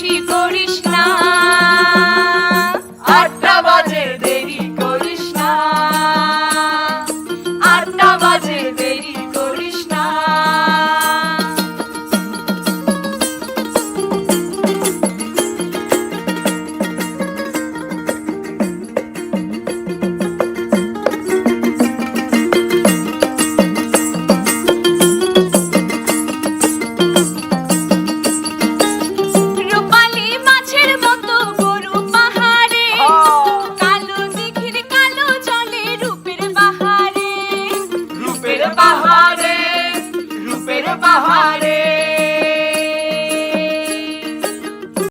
বেশি করিস না, 8টা বাজে দেরি করিস না, 8টা বাজে দেরি করিস না। রূপালী মাছের মতো গরু পাহাড়ে, কালো দিঘির কালো জলে রূপের বাহারে, রূপের বাহারে, রূপের বাহারে